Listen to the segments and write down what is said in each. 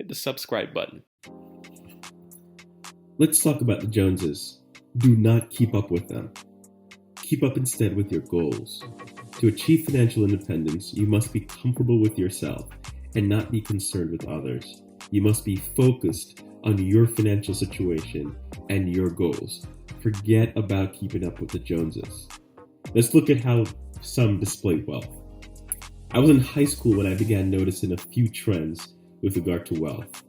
hit the subscribe button. Let's talk about the Joneses. Do not keep up with them. Keep up instead with your goals. To achieve financial independence, you must be comfortable with yourself and not be concerned with others. You must be focused on your financial situation and your goals. Forget about keeping up with the Joneses. Let's look at how some display wealth. I was in high school when I began noticing a few trends with regard to wealth.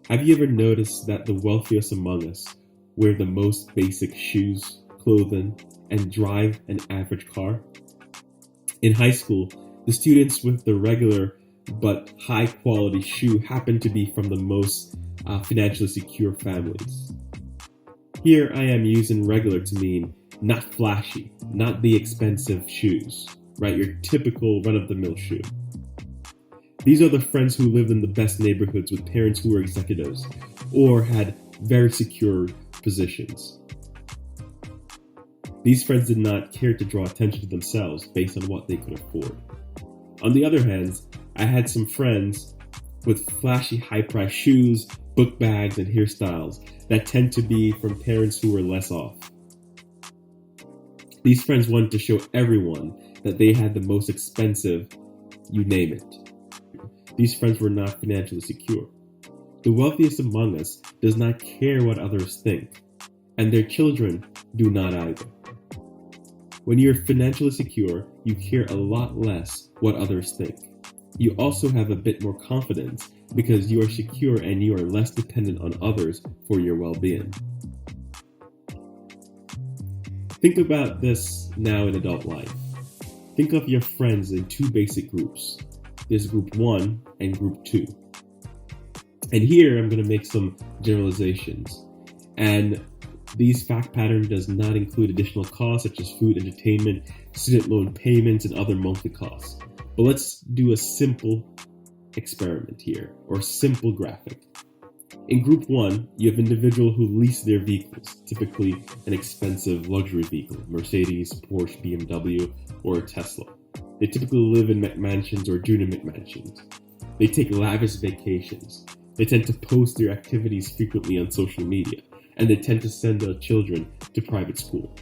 Have you ever noticed that the wealthiest among us wear the most basic shoes, clothing, and drive an average car? In high school, the students with the regular but high quality shoe happen to be from the most financially secure families. Here I am using regular to mean not flashy, not the expensive shoes, right? Your typical run-of-the-mill shoe. These are the friends who lived in the best neighborhoods with parents who were executives or had very secure positions. These friends did not care to draw attention to themselves based on what they could afford. On the other hand, I had some friends with flashy high-priced shoes, book bags, and hairstyles that tend to be from parents who were less off. These friends wanted to show everyone that they had the most expensive, you name it. These friends were not financially secure. The wealthiest among us does not care what others think, and their children do not either. When you're financially secure, you care a lot less what others think. You also have a bit more confidence because you are secure and you are less dependent on others for your well-being. Think about this now in adult life. Think of your friends in two basic groups. There's group 1 and group 2. And here I'm going to make some generalizations. And these fact pattern does not include additional costs such as food, entertainment, student loan payments, and other monthly costs. But let's do a simple experiment here, or simple graphic. In group 1, you have individuals who lease their vehicles, typically an expensive luxury vehicle, Mercedes, Porsche, BMW, or a Tesla. They typically live in McMansions or junior McMansions. They take lavish vacations. They tend to post their activities frequently on social media, and they tend to send their children to private school.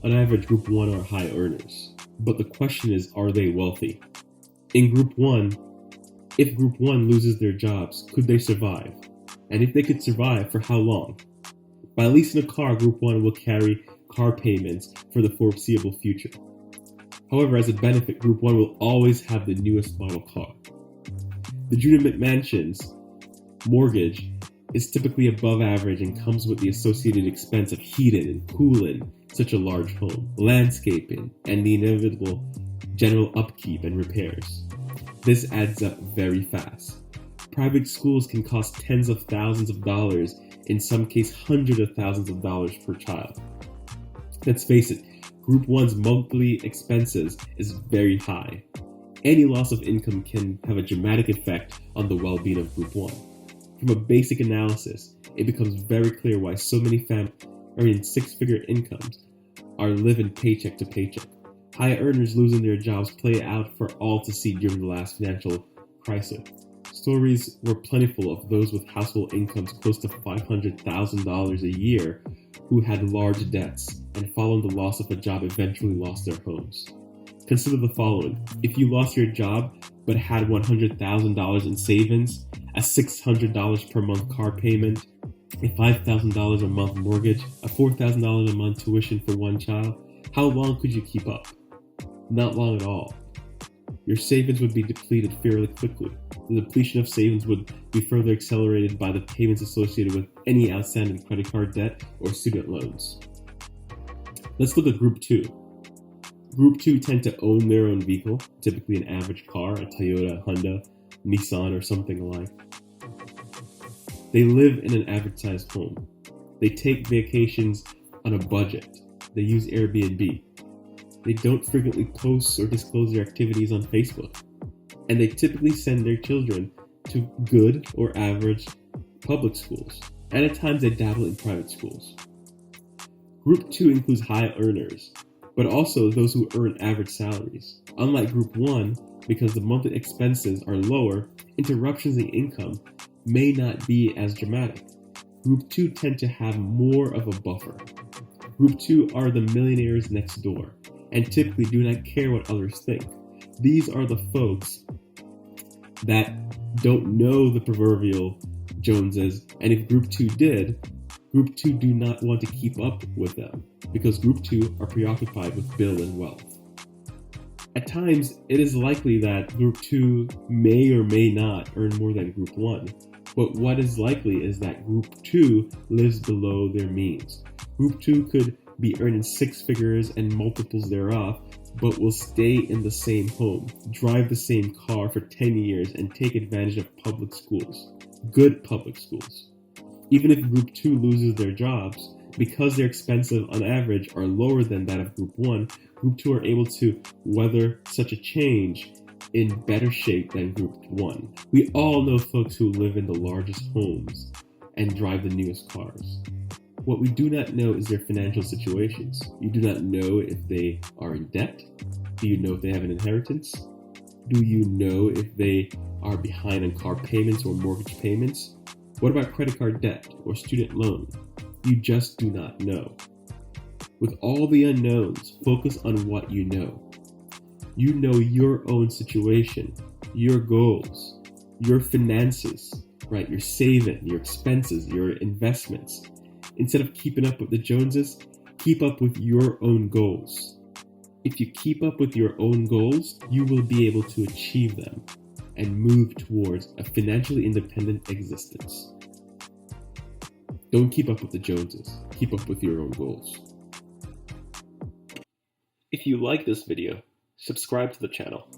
On average, group 1 are high earners. But the question is, are they wealthy? In group 1, if group 1 loses their jobs, could they survive? And if they could survive, for how long? By leasing a car, group 1 will carry car payments for the foreseeable future. However, as a benefit, group 1 will always have the newest model car. The junior McMansion's mortgage is typically above average and comes with the associated expense of heating and cooling such a large home, landscaping, and the inevitable general upkeep and repairs. This adds up very fast. Private schools can cost tens of thousands of dollars, in some cases hundreds of thousands of dollars per child. Let's face it, Group 1's monthly expenses is very high. Any loss of income can have a dramatic effect on the well-being of Group 1. From a basic analysis, it becomes very clear why so many families earning six-figure incomes are living paycheck to paycheck. High earners losing their jobs play out for all to see during the last financial crisis. Stories were plentiful of those with household incomes close to $500,000 a year who had large debts and following the loss of a job eventually lost their homes. Consider the following. If you lost your job but had $100,000 in savings, a $600 per month car payment, a $5,000 a month mortgage, a $4,000 a month tuition for one child, how long could you keep up? Not long at all. Your savings would be depleted fairly quickly. The depletion of savings would be further accelerated by the payments associated with any outstanding credit card debt or student loans. Let's look at Group 2. Group 2 tend to own their own vehicle, typically an average car, a Toyota, Honda, Nissan, or something alike. They live in an average-sized home. They take vacations on a budget. They use Airbnb. They don't frequently post or disclose their activities on Facebook. And they typically send their children to good or average public schools. And at times they dabble in private schools. Group 2 includes high earners, but also those who earn average salaries. Unlike Group 1, because the monthly expenses are lower, interruptions in income may not be as dramatic. Group 2 tend to have more of a buffer. Group 2 are the millionaires next door and typically do not care what others think. These are the folks that don't know the proverbial Joneses, and if Group 2 did, Group 2 do not want to keep up with them because Group 2 are preoccupied with bill and wealth. At times, it is likely that Group 2 may or may not earn more than Group 1, but what is likely is that Group 2 lives below their means. Group 2 could be earning six figures and multiples thereof, but will stay in the same home, drive the same car for 10 years, and take advantage of public schools, good public schools. Even if Group 2 loses their jobs, because their expenses on average are lower than that of Group 1, Group 2 are able to weather such a change in better shape than Group 1. We all know folks who live in the largest homes and drive the newest cars. What we do not know is their financial situations. You do not know if they are in debt. Do you know if they have an inheritance? Do you know if they are behind on car payments or mortgage payments? What about credit card debt or student loan? You just do not know. With all the unknowns, focus on what you know. You know your own situation, your goals, your finances, right? Your saving, your expenses, your investments. Instead of keeping up with the Joneses, keep up with your own goals. If you keep up with your own goals, you will be able to achieve them and move towards a financially independent existence. Don't keep up with the Joneses. Keep up with your own goals. If you like this video, subscribe to the channel.